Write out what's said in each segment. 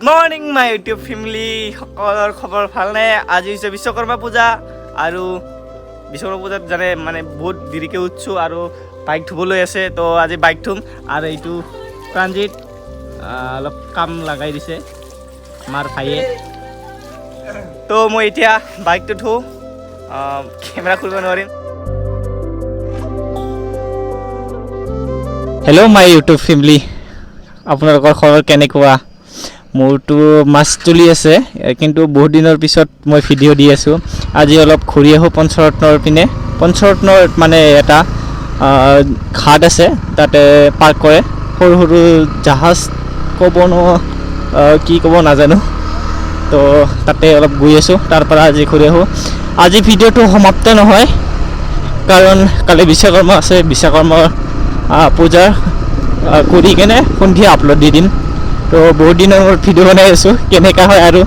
Morning my YouTube family সকলৰ খবৰ ভালনে? আজি হৈছে বিশ্বকৰ্মা পূজা আৰু বিশ্বকৰ্মা পূজাত জানে মানে বহুত দেৰিকৈ উঠছোঁ আৰু বাইক ধুবলৈ আছে। তো আজি বাইক ধুম আৰু এইটো প্ৰাঞ্জিত অলপ কাম লগাই দিছে আমাৰ ভাইয়ে। তো মই এতিয়া বাইকটো ধুওঁ, কেমেৰা খুলিব নোৱাৰিম। হেল্ল' মাই ইউটিউব ফেমিলি, আপোনালোকৰ খবৰ কেনেকুৱা? মোৰতো মাছ তুলি আছে, কিন্তু বহুত দিনৰ পিছত মই ভিডিঅ' দি আছোঁ। আজি অলপ ঘূৰি আহোঁ পঞ্চৰত্নৰ পিনে। পঞ্চৰত্নৰ মানে এটা ঘাট আছে, তাতে পাৰ্ক কৰে সৰু সৰু জাহাজ, ক'ব কি ক'ব নাজানো। তো তাতে অলপ গৈ আছোঁ, তাৰপৰা আজি ঘূৰি আহোঁ। আজি ভিডিঅ'টো সমাপ্ত নহয়, কাৰণ কালি বিশ্বকৰ্মা আছে। বিশ্বকৰ্মাৰ পূজা কৰি কেনে সন্ধিয়া আপলোড দি দিম। তো বহুত দিনৰ মূৰত ভিডিঅ' বনাই আছোঁ, কেনেকুৱা হয় আৰু।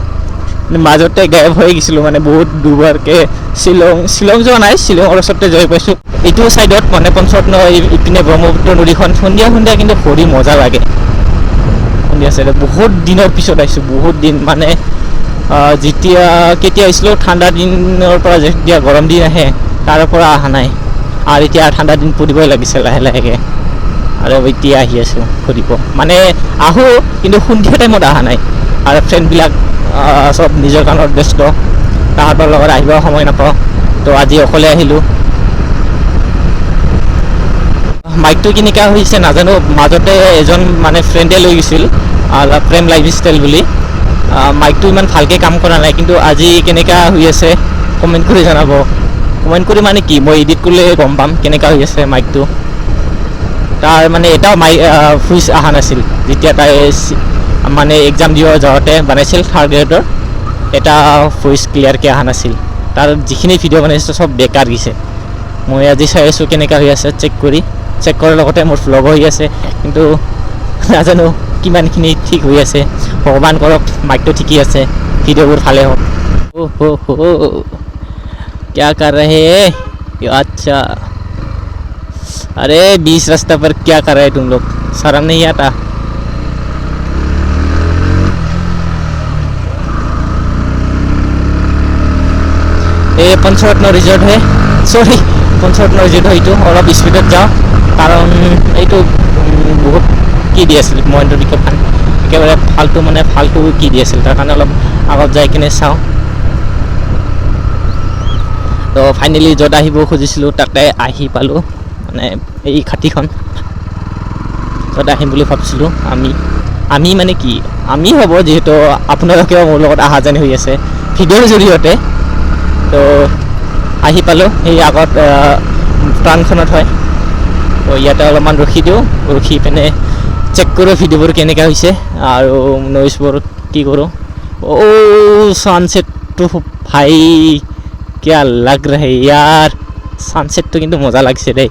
মাজতে গায়ব হৈ গৈছিলোঁ, মানে বহুত দুবাৰকৈ শ্বিলং যোৱা নাই, শ্বিলঙৰ ওচৰতে যাই পাইছোঁ। এইটো ছাইডত মানে পঞ্চৰত্ন ইপিনে ব্ৰহ্মপুত্ৰ নদীখন সন্ধিয়া কিন্তু ভৰি মজা লাগে। সন্ধিয়া ছাইডত বহুত দিনৰ পিছত আহিছোঁ, বহুত দিন মানে কেতিয়া আহিছিলোঁ, ঠাণ্ডা দিনৰ পৰা যেতিয়া গৰম দিন আহে তাৰ পৰা অহা নাই। আৰু এতিয়া ঠাণ্ডা দিন পৰিবই লাগিছে লাহে লাহেকৈ, আৰু এতিয়া আহি আছোঁ ঘূৰিব। মানে আহোঁ, কিন্তু সন্ধিয়া টাইমত অহা নাই। আৰু ফ্ৰেণ্ডবিলাক চব নিজৰ কামত ব্যস্ত, তাহাঁতৰ লগত আহিব সময় নাপাওঁ। তো আজি অকলে আহিলোঁ। বাইকটো কেনেকুৱা হৈছে নাজানো, মাজতে এজন মানে ফ্ৰেণ্ডে লৈ গৈছিল, প্ৰেম লাইফ ষ্টাইল বুলি। বাইকটো ইমান ভালকৈ কাম কৰা নাই, কিন্তু আজি কেনেকুৱা হৈ আছে কমেণ্ট কৰি জনাব। কমেণ্ট কৰি মানে কি, মই এডিট কৰিলে গম পাম কেনেকুৱা হৈ আছে মাইকটো। তাৰ মানে এটাও ভইচ অহা নাছিল যেতিয়া তাই মানে এক্সাম দিব যাওঁতে বনাইছিল থাৰ্ড গ্ৰেডৰ। এটা ভইচ ক্লিয়াৰকৈ অহা নাছিল। তাৰ যিখিনি ভিডিঅ' বনাইছোঁ চব বেকাৰ গৈছে। মই আজি চাই আছোঁ কেনেকুৱা হৈ আছে, চেক কৰাৰ লগতে মোৰ ভ্লগ হৈ আছে, কিন্তু নাজানো কিমানখিনি ঠিক হৈ আছে। ভগৱান কৰক মাইকটো ঠিকেই আছে, ভিডিঅ'বোৰ ভালে হওক। क्या कर रहे हैं? अच्छा, अरे बीच रास्ता पर क्या कर रहे हैं तुम लोग? शर्म नहीं आता? এই পঞ্চৰত্ন ৰিজৰ্ট হে, চৰি পঞ্চৰত্ন ৰিজৰ্ট হয়। এইটো অলপ স্পীডত যাওঁ, কাৰণ এইটো বহুত কি দি আছিল মহেন্দ্ৰ বিকল্প একেবাৰে ফাল্টু কি দি আছিল, তাৰ কাৰণে অলপ আগত যাই কিনে চাওঁ। তো ফাইনেলি য'ত আহিব খুজিছিলোঁ তাতে আহি পালোঁ, মানে এই ঘাটিখন য'ত আহিম বুলি ভাবিছিলোঁ। আমি মানে কি, আমি হ'ব, যিহেতু আপোনালোকেও মোৰ লগত অহা যেন হৈ আছে ভিডিঅ'ৰ জৰিয়তে। তো আহি পালোঁ, সেই আগত টাউনখনত হয়। তো ইয়াতে অলপমান ৰখি দিওঁ, ৰখি পিনে চেক কৰোঁ ভিডিঅ'বোৰ কেনেকুৱা হৈছে আৰু নইজবোৰ কি কৰোঁ। ছানছেটটো ভাই কিয়া লাগ ৰহে ইয়াৰ, ছানছেটটো কিন্তু মজা লাগিছে দেই,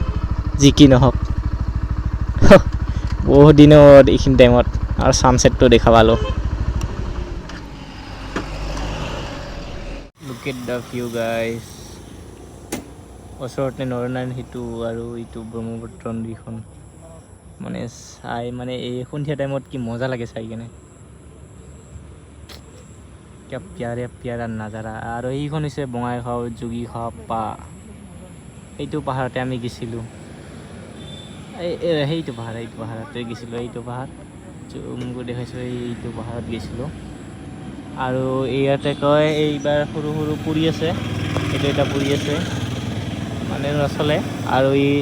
যি কি নহওক। বহুত দিনত এইখিনি টাইমত আৰু ছানছেটটো দেখা পালোঁ। Look at the view guys. ওচৰতে নৰনাৰায়ণ সেতু আৰু এইটো ব্ৰহ্মপুত্ৰ নদীখন মানে চাই, মানে এই সন্ধিয়া টাইমত কি মজা লাগে চাই কিনে। কিয়া প্যাৰা নাজাৰা। আৰু এইখন হৈছে বঙাইগাঁও যোগীঘাট পাহাৰ। এইটো পাহাৰতে আমি গৈছিলোঁ, সেইটো পাহাৰতে গৈছিলোঁ। এইটো পাহাৰ মোক দেখাইছোঁ, এইটো পাহাৰত গৈছিলোঁ। আৰু ইয়াতে কয় এইবাৰ সৰু সৰু পুৰি আছে, এইটো এটা পুৰি আছে মানে নচলে। আৰু এই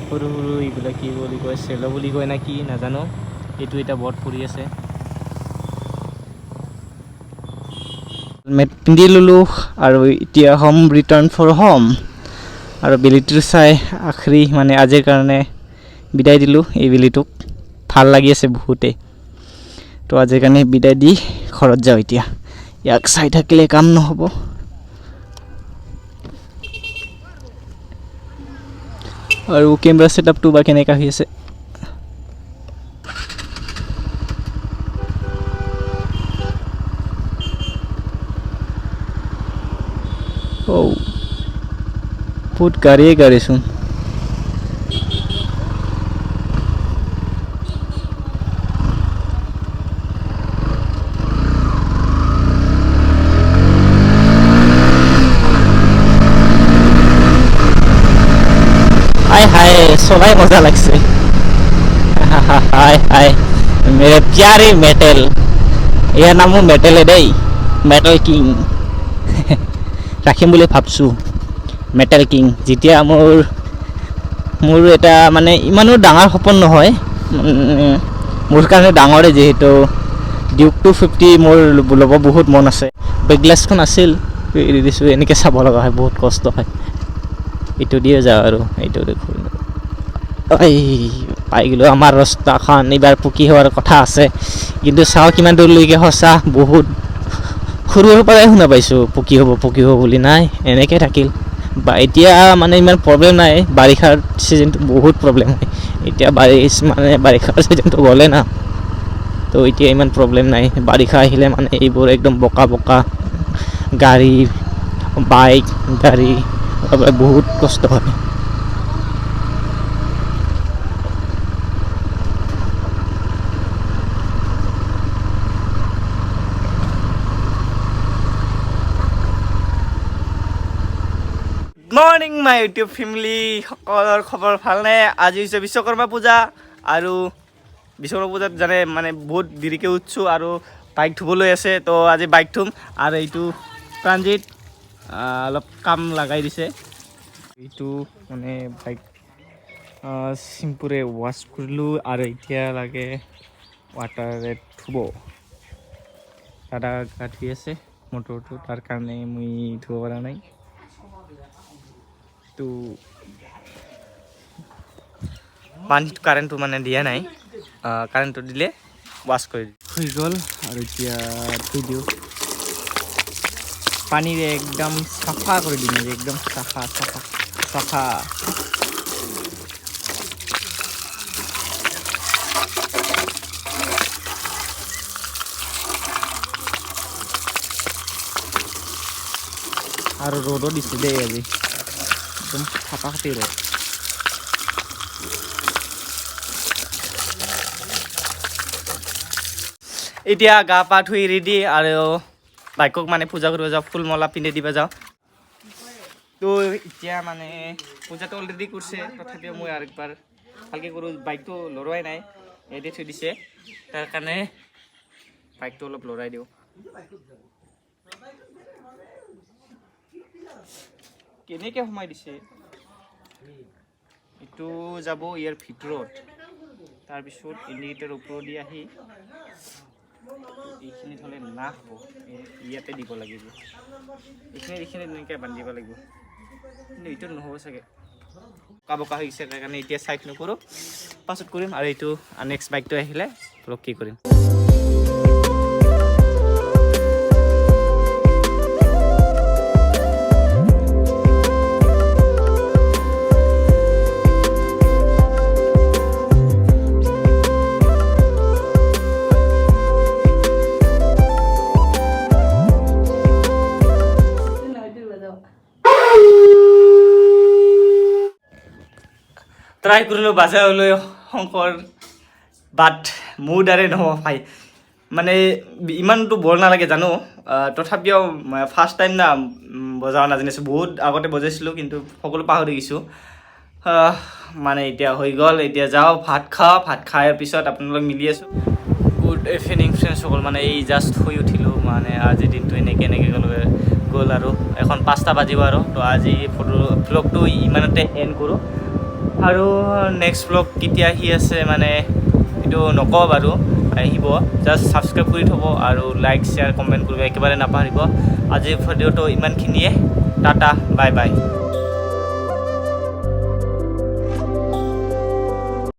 সৰু সৰু এইবিলাক কি বুলি কয়, চেল বুলি কয় না কি নাজানো, এইটো এটা বট পৰি আছে। হেলমেট পিন্ধি ল'লোঁ আৰু এতিয়া হোম ৰিটাৰ্ণ ফৰ হোম। আৰু বেলিটো চাই আখৰি মানে আজিৰ কাৰণে বিদায় দিলোঁ। এই বেলিটোক ভাল লাগি আছে বহুতেই, তো আজিৰ কাৰণে বিদায় দি ঘৰত যাওঁ। এতিয়া ইয়াক চাই থাকিলে কাম নহ'ব। আৰু কেমেৰা ছেটআপটো বা কেনেকুৱা হৈ আছে। বহুত গাড়ীচোন। চলাই মজা লাগছে হাই হাই মেৰে প্যাৰে মেটেল ইয়াৰ নামো মেটেলে দেই মেটেল কিং ৰাখিম বুলি ভাবছোঁ মেটেল কিং যেতিয়া মোৰ এটা মানে ইমানো ডাঙৰ সপোন নহয় মোৰ কাৰণে ডাঙৰে যিহেতু ডিউক 250 মোৰ ল'ব বহুত মন আছে বেকগ্লাছখন আছিল এৰি দিছোঁ এনেকৈ চাব লগা হয় বহুত কষ্ট হয় এইটো দিয়ে যাওঁ আৰু এইটো দেখোঁ পাই গ'লোঁ আমাৰ ৰাস্তাখন এইবাৰ পকী হোৱাৰ কথা আছে কিন্তু চাওঁ কিমান দূৰলৈকে সঁচা বহুত সৰুৰ পৰাই শুনা পাইছোঁ পকী হ'ব বুলি নাই এনেকৈ থাকিল বা এতিয়া মানে ইমান প্ৰব্লেম নাই বাৰিষাৰ ছিজনটো বহুত প্ৰব্লেম হয় এতিয়া বাৰিষাৰ ছিজনটো গ'লে না তো এতিয়া ইমান প্ৰব্লেম নাই বাৰিষা আহিলে মানে এইবোৰ একদম বোকা গাড়ী বাইক গাড়ী বহুত কষ্ট হয় মৰ্নিং মাই ইউটিউব ফেমিলি সকলৰ খবৰ ভালনে আজি হৈছে বিশ্বকৰ্মা পূজা আৰু বিশ্বকৰ্মা পূজাত জানে মানে বহুত দেৰিকৈ উঠছোঁ আৰু বাইক ধুবলৈ আছে তো আজি বাইক ধুম আৰু এইটো ট্ৰানজিট অলপ কাম লগাই দিছে এইটো মানে বাইক চিম্পুৰে ৱাছ কৰিলোঁ আৰু এতিয়া লাগে ৱাটাৰে ধুব দাদা গা ধুই আছে মটৰটো তাৰ কাৰণে মই ধুব পৰা নাই তো পানীটো কাৰেণ্টটো মানে দিয়া নাই কাৰেণ্টটো দিলে ৱাছ কৰি হৈ গ'ল আৰু এতিয়া ধুই দিওঁ পানীৰে একদম চাফা কৰি দিম একদম চাফা আৰু ৰ'দো দিছে দেই আজি একদম ফাটাফাটি ৰ'দ এতিয়া গা পা ধুই ৰেডি আৰু বাইকক মানে পূজা কৰিব যাওঁ ফুল মালা পিন্ধি দিব যাওঁ তো এতিয়া মানে পূজাটো অলৰেডি কৰিছে তথাপিও মই আৰু একবাৰ ভালকৈ কৰোঁ বাইকটো লৰোৱাই নাই এদি থৈ দিছে তাৰ কাৰণে বাইকটো অলপ লৰাই দিওঁ কেনেকৈ সোমাই দিছে এইটো যাব ইয়াৰ ভিতৰত তাৰপিছত ইণ্ডিকেটাৰ ওপৰত দি আহি এইখিনি হ'লে না হ'ব ইয়াতে দিব লাগিব এইখিনি এনেকৈ বান্ধিব লাগিব কিন্তু এইটো নহ'ব চাগে বোকা হৈ গৈছে তাৰ কাৰণে এতিয়া চাইড নকৰোঁ পাছত কৰিম আৰু এইটো নেক্সট বাইকটো আহিলে অলপ কি কৰিম ট্ৰাই কৰিলোঁ বাজাৰলৈ শংকৰ বাট মোৰ দ্বাৰে নহ'ব ভাই মানে ইমানটো বৰ নালাগে জানো তথাপিও ফাৰ্ষ্ট টাইম না বজাব নাজানিছোঁ বহুত আগতে বজাইছিলোঁ কিন্তু সকলো পাহৰি গৈছোঁ মানে এতিয়া হৈ গ'ল এতিয়া যাওঁ ভাত খাওয়াৰ পিছত আপোনালোক মিলি আছোঁ গুড ইভিনিং ফ্ৰেণ্ডসকল মানে এই জাষ্ট শুই উঠিলোঁ মানে আজিৰ দিনটো এনেকৈ গ'ল আৰু এখন 5টা বাজিব আৰু তো আজি ভ্লগটো ইমানতে এণ্ড কৰোঁ আৰু নেক্সট ব্লগ কেতিয়া আহি আছে মানে এইটো নকওঁ বাৰু আহিব জাষ্ট ছাবস্ক্ৰাইব কৰি থ'ব আৰু লাইক শ্বেয়াৰ কমেণ্ট কৰিব একেবাৰে নাপাহৰিব আজিৰ ভিডিঅ'টো ইমানখিনিয়ে টাটা বাই বাই